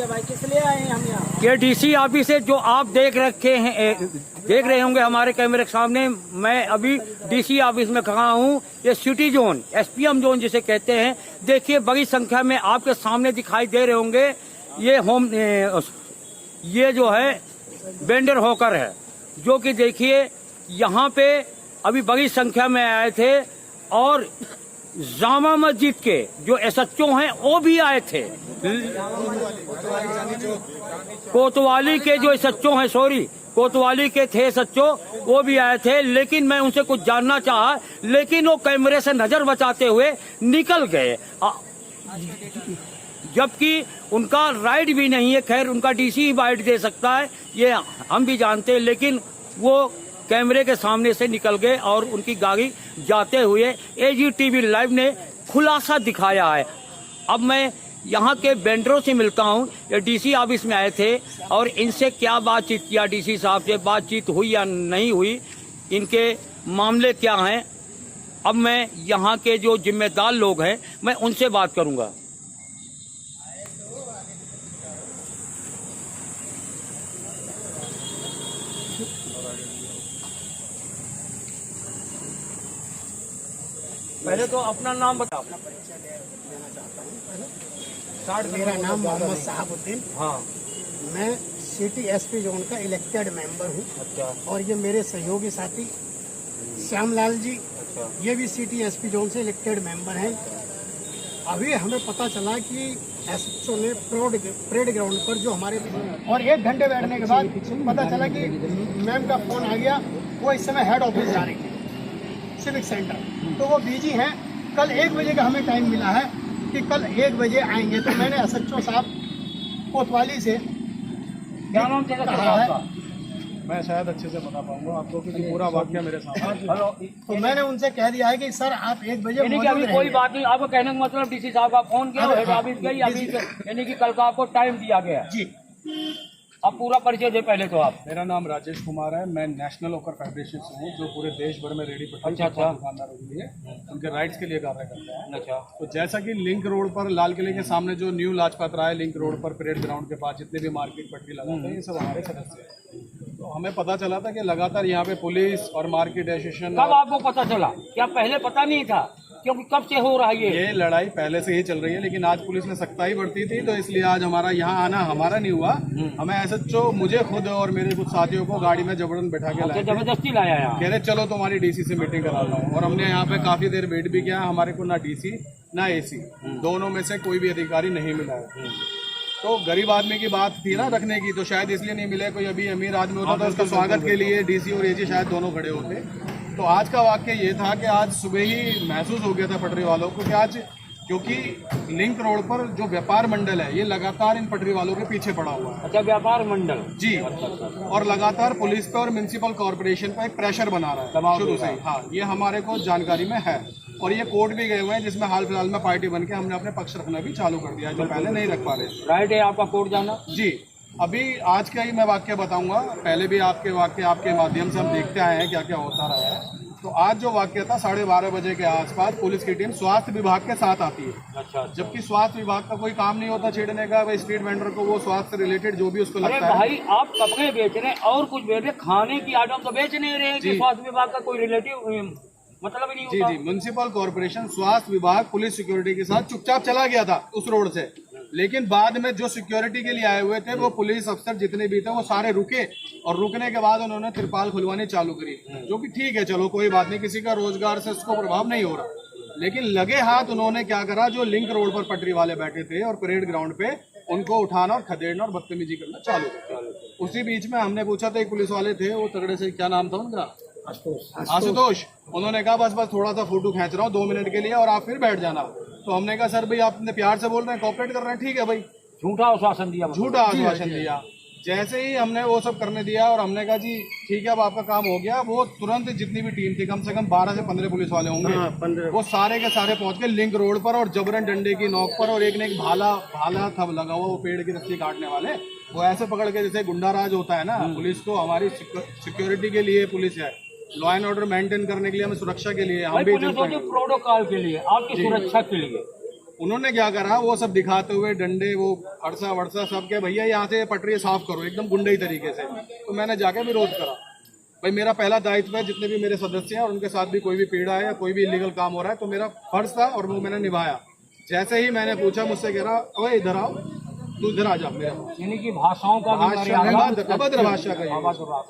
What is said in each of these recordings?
है भाई, किस लिए आए हैं हम यहाँ? ये डीसी ऑफिस है जो आप देख रहे होंगे हमारे कैमरे के सामने। मैं अभी डीसी ऑफिस में खड़ा हूँ। ये सिटी जोन, एसपीएम जोन जिसे कहते हैं। देखिए बड़ी संख्या में आपके सामने दिखाई दे रहे होंगे। ये जो है वेंडर हॉकर है, जो कि देखिए यहाँ पे अभी बड़ी संख्या में आए थे। और जामा मस्जिद के जो एसएचओ हैं वो भी आए थे। कोतवाली के जो एसएचओ हैं, कोतवाली के थे एसएचओ, वो भी आए थे। लेकिन मैं उनसे कुछ जानना चाहा, लेकिन वो कैमरे से नजर बचाते हुए निकल गए, जबकि उनका राइट भी नहीं है। खैर उनका डीसी ही राइट दे सकता है, ये हम भी जानते हैं। लेकिन वो कैमरे के सामने से निकल गए और उनकी गाड़ी जाते हुए एजीटीवी लाइव ने खुलासा दिखाया है। अब मैं यहाँ के वेंडरों से मिलता हूँ। ये डीसी ऑफिस में आए थे और इनसे क्या बातचीत किया, डीसी साहब से बातचीत हुई या नहीं हुई, इनके मामले क्या हैं। अब मैं यहाँ के जो जिम्मेदार लोग हैं मैं उनसे बात करूँगा। पहले तो अपना नाम बताओ। अपना परिचय देना चाहता हूँ। मेरा नाम मोहम्मद साहबुद्दीन। हाँ, मैं सिटी एसपी जोन का इलेक्टेड मेंबर हूँ। अच्छा। और ये मेरे सहयोगी साथी श्यामलाल जी, अच्छा। ये भी सिटी एसपी जोन से इलेक्टेड मेंबर हैं। अभी हमें पता चला कि एसएचओ ने परेड ग्राउंड पर जो हमारे, और 1 घंटे बैठने के बाद पता चला कि मैम का फोन आ गया, वो इस समय हेड ऑफिस जा रही थी सिविक सेंटर, तो वो बिजी हैं। कल 1 बजे का हमें टाइम मिला है कि कल 1 बजे आएंगे। तो मैंने एसएचओ साहब कोतवाली से क्या नाम कहा है, मैं शायद अच्छे से बता पाऊंगा आपको, क्योंकि पूरा वाक्य मेरे सामने। तो मैंने उनसे कह दिया है कि सर आप 1 बजे यानी कि अभी कोई बात नहीं। आपको कहने का मतलब डीसी साहब का फोन किया, हेड ऑफिस गई अभी, यानी कि कल का आपको टाइम दिया गया जी। अब पूरा परिचय दे पहले तो आप। मेरा नाम राजेश कुमार है। मैं नेशनल ओकर फेडरेशन से हूँ, जो पूरे देश भर में रेडी पटरी अच्छा। दुकानदारों के लिए उनके राइट्स के लिए कार्य करता है। अच्छा। तो जैसा कि लिंक रोड पर लाल किले के सामने जो new Lajpat Rai link road पर परेड ग्राउंड के पास जितने भी मार्केट पटरी लगाते हैं, ये सब हमारे सदस्य हैं। तो हमें पता चला था कि लगातार यहाँ पे पुलिस और मार्केट एसोसिएशन। कब आपको पता चला? क्या पहले पता नहीं था? क्योंकि कब से हो रहा है ये लड़ाई पहले से ही चल रही है, लेकिन आज पुलिस ने सख्ताई बरती थी, तो इसलिए आज हमारा यहाँ आना हमारा नहीं हुआ। हमें एसएचओ, मुझे खुद और मेरे कुछ साथियों को गाड़ी में जबरन बैठा के लाए, जबरदस्ती लाया यहाँ। कह रहे चलो तुम्हारी डीसी से मीटिंग कराता हूँ। और हमने यहाँ पे काफी देर वेट भी किया। हमारे को ना डीसी ना एसी, दोनों में से कोई भी अधिकारी नहीं मिला है। तो गरीब आदमी की बात थी ना रखने की, तो शायद इसलिए नहीं मिले। कोई अभी अमीर आदमी होता तो उसका स्वागत के लिए डीसी और एसी शायद दोनों खड़े होते। तो आज का वाक्य ये था कि आज सुबह ही महसूस हो गया था पटरी वालों को कि आज, क्योंकि लिंक रोड पर जो व्यापार मंडल है ये लगातार इन पटरी वालों के पीछे पड़ा हुआ है। अच्छा, व्यापार मंडल जी। और लगातार पुलिस पे और म्युनिसिपल कॉर्पोरेशन पे एक प्रेशर बना रहा है शुरू से ही। हाँ, ये हमारे को जानकारी में है। और ये कोर्ट भी गए हुए हैं, जिसमें हाल फिलहाल में पार्टी बन के हमने अपने पक्ष रखना भी चालू कर दिया, जो पहले नहीं रख पा रहे। राइट है आपका कोर्ट जाना जी। अभी आज का ही मैं वाक्य बताऊंगा। पहले भी आपके वाक्य आपके माध्यम से हम देखते आए हैं क्या क्या होता रहा है। तो आज जो वाक्य था 12:30 बजे के आसपास पुलिस की टीम स्वास्थ्य विभाग के साथ आती है। अच्छा। जबकि स्वास्थ्य विभाग का कोई काम नहीं होता छेड़ने का। भाई स्ट्रीट वेंडर को वो स्वास्थ्य से रिलेटेड जो भी उसको लगता है। भाई आप कपड़े बेच रहे हैं और कुछ बेच रहे, खाने की आइटम तो बेच नहीं रहे कि स्वास्थ्य विभाग का कोई रिलेटिव मतलब ही नहीं होता। जी। म्युनिसिपल कॉर्पोरेशन, स्वास्थ्य विभाग, पुलिस सिक्योरिटी के साथ चुपचाप चला गया था उस रोड से। लेकिन बाद में जो सिक्योरिटी के लिए आए हुए थे, वो पुलिस अफसर जितने भी थे, वो सारे रुके। और रुकने के बाद उन्होंने तिरपाल खुलवानी चालू करी, जो कि ठीक है, चलो कोई बात नहीं, किसी का रोजगार से उसको प्रभाव नहीं हो रहा। लेकिन लगे हाथ उन्होंने क्या करा, जो लिंक रोड पर पटरी वाले बैठे थे और परेड ग्राउंड पे, उनको उठाना और खदेड़ना और बदतमीजी करना चालू किया। उसी बीच में हमने पूछा था, एक पुलिस वाले थे, वो तगड़े से, क्या नाम था उनका, आशुतोष। उन्होंने कहा बस थोड़ा सा फोटो खींच रहा हूँ 2 मिनट के लिए और आप फिर बैठ जाना। तो हमने कहा सर भाई आपने प्यार से बोल रहे हैं, कोऑपरेट कर रहे हैं, ठीक है भाई। झूठा आश्वासन दिया, झूठा आश्वासन दिया। जैसे ही हमने वो सब करने दिया और हमने कहा जी ठीक है अब आपका काम हो गया, वो तुरंत जितनी भी टीम थी, कम से कम 12 से 15 पुलिस वाले होंगे, वो सारे के सारे पहुंच गए लिंक रोड पर और जबरन डंडे की नोक पर। और एक ने एक भाला था लगा हुआ, वो पेड़ की रस्सी काटने वाले, वो ऐसे पकड़ के जैसे गुंडा राज होता है ना। पुलिस को, हमारी सिक्योरिटी के लिए पुलिस है, लॉ एंड ऑर्डर मेंटेन करने के लिए, हमें सुरक्षा के लिए, हम भी प्रोटोकॉल के लिए, आपकी सुरक्षा के लिए उन्होंने क्या करा, वो सब दिखाते हुए डंडे वो अड़सा वड़सा सब के, भैया यहाँ से पटरी साफ करो एकदम गुंडई तरीके से। तो मैंने जाके विरोध करा, भाई मेरा पहला दायित्व है, जितने भी मेरे सदस्य हैं और उनके साथ भी कोई भी पीड़ा है या कोई भी इलीगल काम हो रहा है तो मेरा फर्ज था और वो मैंने निभाया। जैसे ही मैंने पूछा, मुझसे कह रहा ओए इधर आओ, तू इधर आ जा मेरे पास। यानी कि भाषाओं का भी अभद्र भाषा का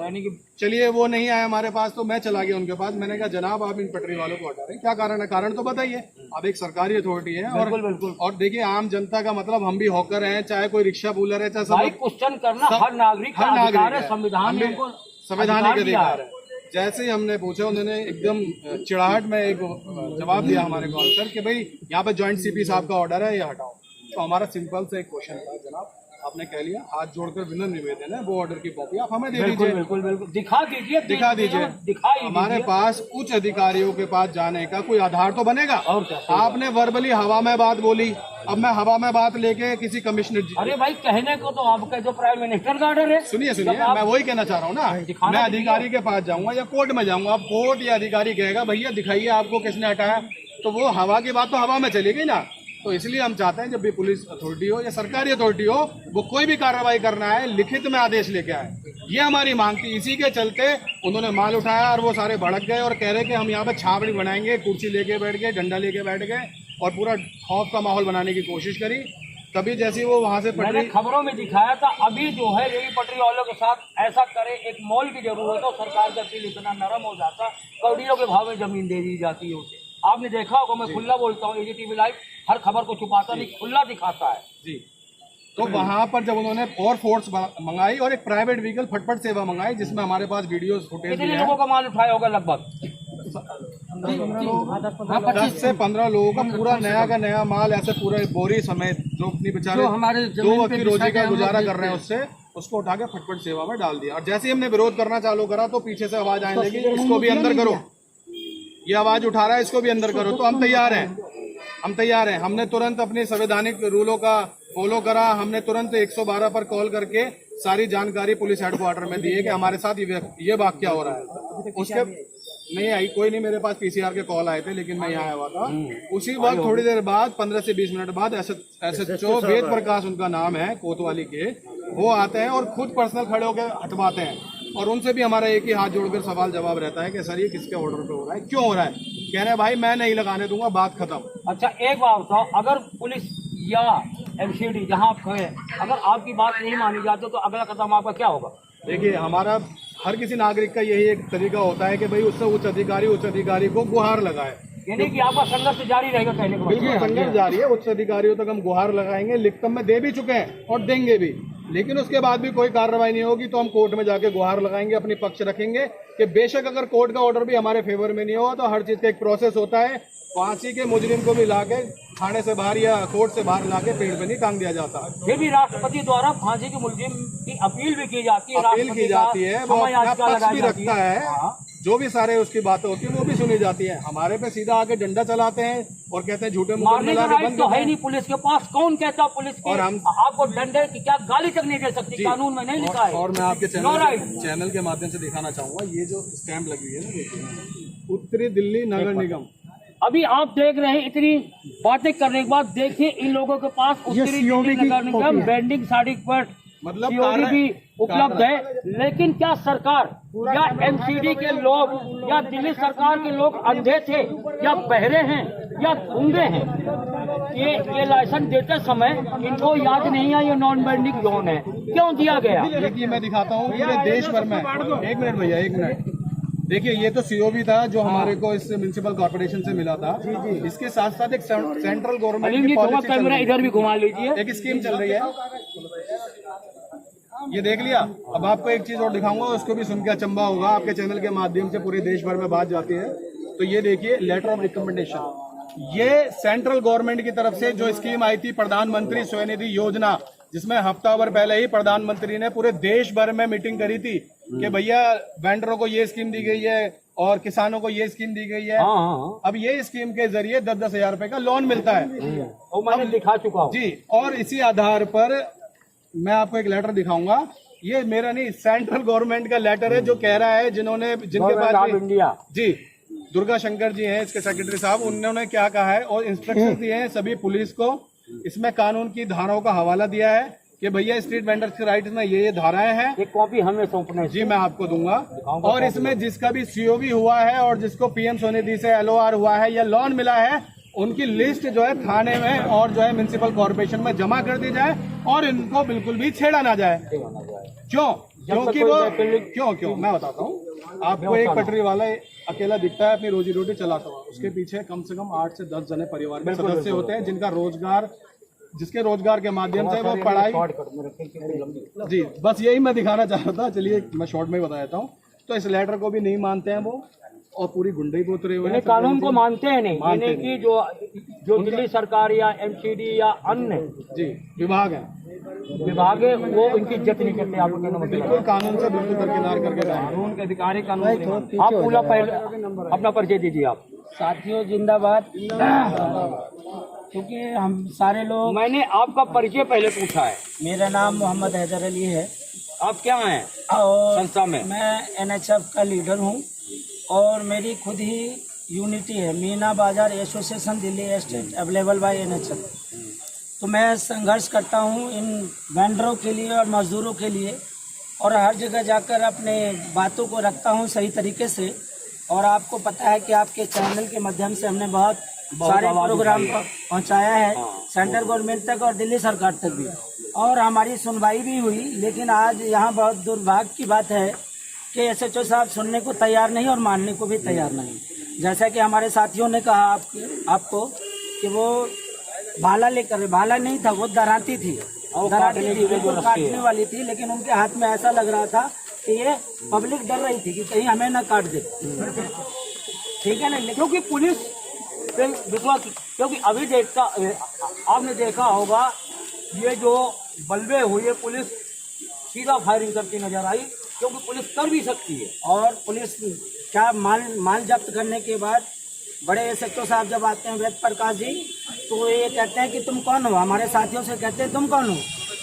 यानी कि चलिए वो नहीं आया हमारे पास तो मैं चला गया उनके पास। मैंने कहा जनाब आप इन पटरी वालों को हटा रहे हैं, क्या कारण है? कारण तो बताइए। आप एक सरकारी अथॉरिटी है और बिल्कुल। और देखिए आम जनता का मतलब हम भी हॉकर हैं, चाहे कोई रिक्शा पुलर है, चाहे भाई सब क्वेश्चन करना हर नागरिक का अधिकार है, संविधान ने उनको संवैधानिक अधिकार है। जैसे ही हमने पूछा, उन्होंने एकदम चिड़ाहट में एक जवाब दिया हमारे को आंसर कि भाई यहाँ पे जॉइंट सीपी साहब का ऑर्डर है, ये हटाओ। तो हमारा सिंपल से एक क्वेश्चन था, जनाब आपने कह लिया, हाथ जोड़कर विनम्र निवेदन है, वो ऑर्डर की कॉपी आप हमें दे दीजिए। बिल्कुल दिखा दीजिए हमारे पास उच्च अधिकारियों के पास जाने का कोई आधार तो बनेगा। और क्या? आपने वर्बली हवा में बात बोली, अब मैं हवा में बात लेके किसी कमिश्नर, अरे भाई कहने को तो आपका जो प्राइम मिनिस्टर का ऑर्डर है। सुनिए मैं वही कहना चाह रहा हूँ ना, मैं अधिकारी के पास जाऊंगा या कोर्ट में जाऊंगा, अब कोर्ट या अधिकारी कहेगा भैया दिखाइए आपको किसने हटाया, तो वो हवा की बात तो हवा में चलेगी ना। तो इसलिए हम चाहते हैं जब भी पुलिस अथॉरिटी हो या सरकारी अथॉरिटी हो, वो कोई भी कार्रवाई करना है लिखित में आदेश लेके आए। ये हमारी मांग थी। इसी के चलते उन्होंने माल उठाया और वो सारे भड़क गए और कह रहे कि हम यहाँ पे छावनी बनाएंगे, कुर्सी लेके बैठ गए, डंडा लेके बैठ गए और पूरा खौफ का माहौल बनाने की कोशिश करी। तभी जैसे वो वहाँ से मैंने खबरों में दिखाया था, अभी जो है यही पटरी वालों के साथ ऐसा करे, एक मॉल की जरूरत हो, सरकार का दिल इतना नरम हो जाता, कौड़ियों के भाव में जमीन दे दी जाती है उसे। आपने देखा होगा, मैं खुला बोलता हूँ, AGTV लाइव हर खबर को छुपाता नहीं, खुला दिखाता है जी। तो वहां पर जब उन्होंने और फोर्स मंगाई और एक प्राइवेट व्हीकल फटफट सेवा मंगाई, जिसमें हमारे पास वीडियो फुटेज कितने लोगों का माल उठाया होगा? लगभग 10 से 15 लोगों का पूरा नया का नया माल, ऐसे पूरे बोरी समेत, जो अपनी बेचारे हमारे 2 वक्त की रोजी का गुजारा कर रहे हैं उससे, उसको उठा के फटफट सेवा में डाल दिया। और जैसे ही हमने विरोध करना चालू करा तो पीछे से आवाज आने लगी, इसको भी अंदर करो, ये आवाज उठा रहा है, इसको भी अंदर करो। तो हम तैयार हैं, हमने तुरंत अपने संवैधानिक रूलों का फॉलो करा। हमने तुरंत 112 पर कॉल करके सारी जानकारी पुलिस हेडक्वार्टर में दी है कि हमारे साथ ये वाकया हो रहा है। उसके नहीं आई, कोई नहीं, मेरे पास PCR के कॉल आए थे, लेकिन मैं यहाँ आया हुआ था। उसी वक्त थोड़ी देर बाद 15 से 20 मिनट बाद SHO वेद प्रकाश उनका नाम है, कोतवाली के, वो आते हैं और खुद पर्सनल खड़े होकर हटवाते हैं। और उनसे भी हमारा एक ही हाथ जोड़कर सवाल जवाब रहता है कि सर ये किसके ऑर्डर पे हो रहा है, क्यों हो रहा है? कह रहे हैं भाई मैं नहीं लगाने दूंगा, बात खत्म। अच्छा एक बात बताओ, अगर पुलिस या MCD जहां आप खड़े, अगर आपकी बात नहीं मानी जाती तो अगला कदम आपका क्या होगा? देखिए हमारा हर किसी नागरिक का यही एक तरीका होता है कि भाई उससे उच्च अधिकारी को गुहार लगाए। यानी कि आपका संघर्ष जारी रहेगा कहने को? बिल्कुल संघर्ष जारी है, उच्च अधिकारियों तक हम गुहार लगाएंगे, लिखित में दे भी चुके हैं और देंगे भी। लेकिन उसके बाद भी कोई कार्रवाई नहीं होगी तो हम कोर्ट में जाके गुहार लगाएंगे, अपनी पक्ष रखेंगे कि बेशक अगर कोर्ट का ऑर्डर भी हमारे फेवर में नहीं हुआ तो हर चीज का एक प्रोसेस होता है। फांसी के मुजरिम को भी लाके थाने से बाहर या कोर्ट से बाहर लाके पेड़ पे नहीं टांग दिया जाता। फिर भी राष्ट्रपति द्वारा फांसी के मुलजिम की अपील भी की जाती है, अपील की जाती है, वो अपना पक्ष भी रखता है, जो भी सारे उसकी बातें होती है वो भी सुनी जाती है। हमारे पे सीधा आके डंडा चलाते हैं और कहते हैं झूठे मारने का राइट तो है नहीं पुलिस के पास। कौन कहता पुलिस के? और हम आपको डंडे की क्या गाली तक नहीं दे सकती, कानून में नहीं लिखा है। और मैं आपके चैनल के माध्यम से दिखाना चाहूंगा, ये जो स्टैंप लगी हुई है ना, देखिए उत्तरी दिल्ली नगर निगम। अभी आप देख रहे हैं, इतनी बातें करने के बाद देखिए इन लोगों के पास उत्तरी दिल्ली नगर निगम बेंडिंग सर्टिफिकेट मतलब COD भी उपलब्ध है। लेकिन क्या सरकार या MCD के लोग या दिल्ली सरकार के लोग अंधे थे या बहरे हैं या गूंगे हैं? ये लाइसेंस देते समय इनको याद नहीं है ये नॉन बेंडिंग जोन है, क्यों दिया गया? देखिए मैं दिखाता हूँ पूरे देश भर में। एक मिनट भैया, एक मिनट। देखिए ये तो COB था जो हमारे को इस म्युनिसिपल कॉर्पोरेशन से मिला था। इसके साथ साथ एक सेंट्रल गवर्नमेंट की पॉलिसी कैमरा इधर भी घुमा लीजिए, एक स्कीम चल रही है, ये देख लिया। अब आपको एक चीज और दिखाऊंगा, उसको भी सुन के अचंभा होगा। आपके चैनल के माध्यम से पूरे देश भर में बात जाती है। तो ये देखिए लेटर ऑफ रिकमेंडेशन, ये सेंट्रल गवर्नमेंट की तरफ से जो स्कीम आई थी प्रधानमंत्री स्वनिधि योजना, जिसमें हफ्ता भर पहले ही प्रधानमंत्री ने पूरे देश भर में मीटिंग करी थी कि भैया वेंडरों को ये स्कीम दी गई है और किसानों को ये स्कीम दी गई है। अब ये स्कीम के जरिए 10-10 हजार रुपए का लोन मिलता है, वो मैंने दिखा चुका हूँ जी। और इसी आधार पर मैं आपको एक लेटर दिखाऊंगा, ये मेरा नहीं, सेंट्रल गवर्नमेंट का लेटर है जो कह रहा है जिनके पास इंडिया जी, दुर्गा शंकर जी हैं इसके सेक्रेटरी साहब, उन्होंने क्या कहा है और इंस्ट्रक्शन दिए हैं सभी पुलिस को। इसमें कानून की धाराओं का हवाला दिया है कि भैया स्ट्रीट वेंडर्स के राइट्स में ये धाराएं हैं। एक कॉपी हमें सौंपना है। जी मैं आपको दूंगा। और इसमें जिसका भी सीओबी हुआ है और जिसको पीएम स्वनिधि से एलओआर हुआ है या लोन मिला है, उनकी लिस्ट जो है थाने में और जो है म्युनिसिपल कॉर्पोरेशन में जमा कर दी जाए और इनको बिल्कुल भी छेड़ा ना जाए। क्यों? क्योंकि वो क्यों मैं बताता हूँ आपको। एक पटरी वाला अकेला दिखता है, अपनी रोजी रोटी चलाता हुआ, उसके पीछे कम से कम 8 से 10 जने परिवार के सदस्य होते हैं जिनका रोजगार, जिसके रोजगार के माध्यम से वो पढ़ाई। जी बस यही मैं दिखाना चाह रहा था। चलिए मैं शॉर्ट में ही बता देता हूँ। तो इस लेटर को भी नहीं मानते हैं वो और पूरी गुंडई पोत रहे हुए हैं। कानून को मानते हैं नहीं, यानी कि जो दिल्ली सरकार या एमसीडी या अन्य जी विभाग है वो इनकी इज्जत नहीं करते। आपको कहना मतलब बिल्कुल कानून से बिल्कुल दरकिनार करके जाए। कानून के अधिकारी कानून। आप पूरा पहले अपना परिचय दीजिए आप। साथियों जिंदाबाद। क्योंकि हम सारे लोग, मैंने आपका परिचय पहले पूछा है। मेरा नाम मोहम्मद हैदर अली है। आप क्या हैं और संस्था में? मैं एनएचएफ का लीडर हूँ और मेरी खुद ही यूनिटी है, Meena Bazaar association Delhi state available by NHF. तो मैं संघर्ष करता हूँ इन वेंडरों के लिए और मजदूरों के लिए, और हर जगह जाकर अपने बातों को रखता हूँ सही तरीके से। और आपको पता है कि आपके चैनल के माध्यम से हमने बहुत सारे प्रोग्राम पहुँचाया है सेंट्रल गवर्नमेंट तक और दिल्ली सरकार तक भी, और हमारी सुनवाई भी हुई। लेकिन आज यहाँ बहुत दुर्भाग्य की बात है कि एसएचओ साहब सुनने को तैयार नहीं और मानने को भी तैयार नहीं। जैसा कि हमारे साथियों ने कहा आपको कि वो भाला लेकर, भाला नहीं था, वो दराती थी, काटने वाली थी, लेकिन उनके हाथ में ऐसा लग रहा था कि ये पब्लिक डर रही थी कि कहीं हमें ना काट दे। ठीक है ना, क्योंकि पुलिस विश्वास, क्योंकि अभी आपने देखा होगा ये जो बल्बे हुए, पुलिस सीधा फायरिंग करती नजर आई, क्योंकि पुलिस कर भी सकती है। और पुलिस क्या माल जब्त करने के बाद बड़े एसएचओ साहब जब आते हैं वेद प्रकाश जी, तो ये कहते हैं कि तुम कौन हो। हमारे साथियों से कहते हैं तुम कौन हो,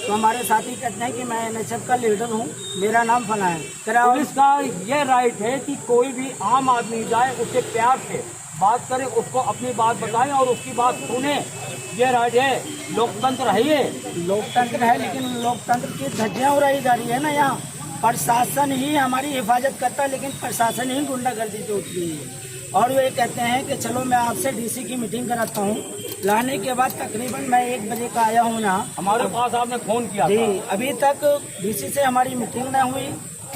तो हमारे साथी कहते हैं कि मैं एनएचएफ का लीडर हूँ, मेरा नाम फला है। पुलिस का ये राइट है कि कोई भी आम आदमी जाए, उससे प्यार से बात करे, उसको अपनी बात बताएं और उसकी बात सुने। ये राइट है, लोकतंत्र है, ये लोकतंत्र है। लेकिन लोकतंत्र की धज्जियां उड़ाई जा रही है ना। यहाँ प्रशासन ही हमारी हिफाजत करता है, लेकिन प्रशासन ही गुंडागर्दी पे उठ रही है। और वो ये कहते हैं कि चलो मैं आपसे डीसी की मीटिंग कराता हूँ। लाने के बाद तकरीबन मैं 1 बजे का आया हूँ यहाँ। हमारे पास आपने फोन किया जी, था। अभी तक डीसी से हमारी मीटिंग न हुई,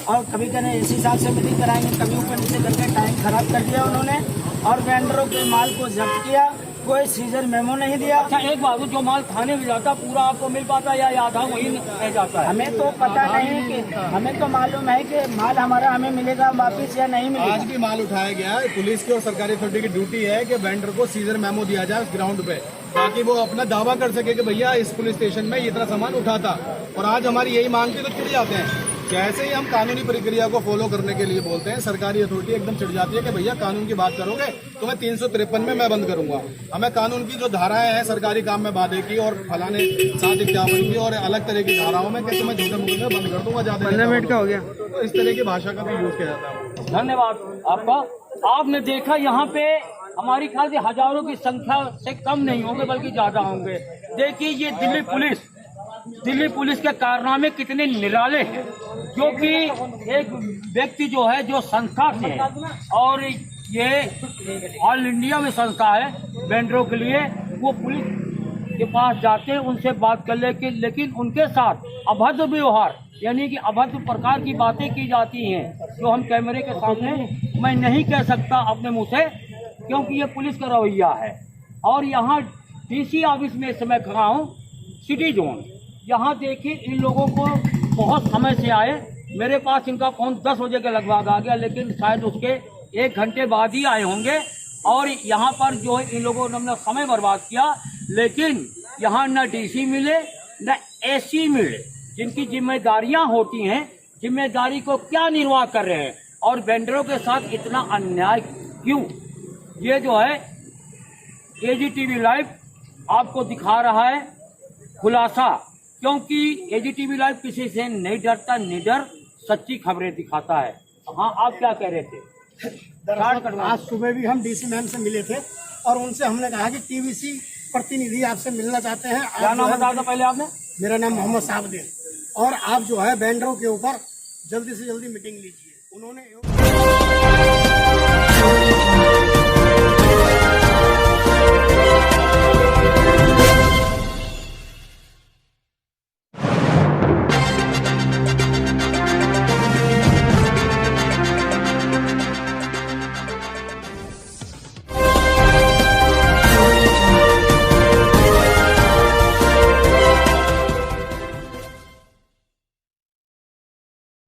और कभी कभी एसी साहब से मीटिंग कराएंगे, कभी ऊपर नीचे करके टाइम खराब कर दिया उन्होंने, और वेंडरों के माल को जब्त किया, कोई सीजर मेमो नहीं दिया। अच्छा एक बात, जो माल थाने में जाता पूरा आपको मिल पाता या आधा वही रह जाता है? हमें तो पता नहीं कि, हमें तो मालूम है कि माल हमारा हमें मिलेगा वापिस या नहीं मिलेगा। आज भी माल उठाया गया। पुलिस की और सरकारी अथॉरिटी की ड्यूटी है कि वेंडर को सीजर मेमो दिया जाए ग्राउंड पे, ताकि वो अपना दावा कर सके कि भैया इस पुलिस स्टेशन में इतना सामान उठा था। और आज हमारी यही मांग थी तो चिढ़ जाते हैं। जैसे ही हम कानूनी प्रक्रिया को फॉलो करने के लिए बोलते हैं, सरकारी अथॉरिटी एकदम चिढ़ जाती है कि भैया कानून की बात करोगे तो मैं 353 में मैं बंद करूंगा। हमें कानून की जो धाराएं हैं सरकारी काम में बाधे की और फलाने 751 की और अलग तरह की धाराओं में कैसे मैं झूठे मुझे बंद कर दूंगा। ज्यादा 15 मिनट का हो गया, तो इस तरह की भाषा का भी यूज किया जाता है। धन्यवाद आपका। आपने देखा यहाँ पे हमारी ख्याल से हजारों की संख्या से कम नहीं होंगे, बल्कि ज्यादा होंगे। देखिए ये दिल्ली पुलिस के कारनामे कितने निराले हैं, जो कि एक व्यक्ति जो है, जो संस्था से है, और ये ऑल इंडिया में संस्था है वेंडरों के लिए, वो पुलिस के पास जाते हैं, उनसे बात कर लेकिन उनके साथ अभद्र व्यवहार, यानी कि अभद्र प्रकार की बातें की जाती हैं, जो हम कैमरे के सामने मैं नहीं कह सकता अपने मुंह से, क्योंकि ये पुलिस का रवैया है। और यहाँ डीसी ऑफिस में इस समय खड़ा हूँ, सिटी जोन। यहाँ देखिए इन लोगों को बहुत समय से आए, मेरे पास इनका फोन 10 बजे के लगभग आ गया, लेकिन शायद उसके 1 घंटे बाद ही आए होंगे। और यहाँ पर जो है इन लोगों ने अपना समय बर्बाद किया, लेकिन यहाँ न डीसी मिले न एसी मिले, जिनकी जिम्मेदारियां होती हैं, जिम्मेदारी को क्या निर्वाह कर रहे हैं, और वेंडरों के साथ इतना अन्याय क्यों। ये जो है एजीटीवी लाइव आपको दिखा रहा है खुलासा, क्योंकि एजीटीवी लाइव किसी से नहीं डरता, निडर सच्ची खबरें दिखाता है। हाँ, आप क्या कह रहे थे? दरअसल आज सुबह भी हम डीसी मैम से मिले थे और उनसे हमने कहा कि टीवीसी प्रतिनिधि आपसे मिलना चाहते हैं। क्या नाम बता दो पहले आपने? मेरा नाम मोहम्मद साहबुद्दीन, और आप जो है बैंडरों के ऊपर जल्दी से जल्दी मीटिंग लीजिए। उन्होंने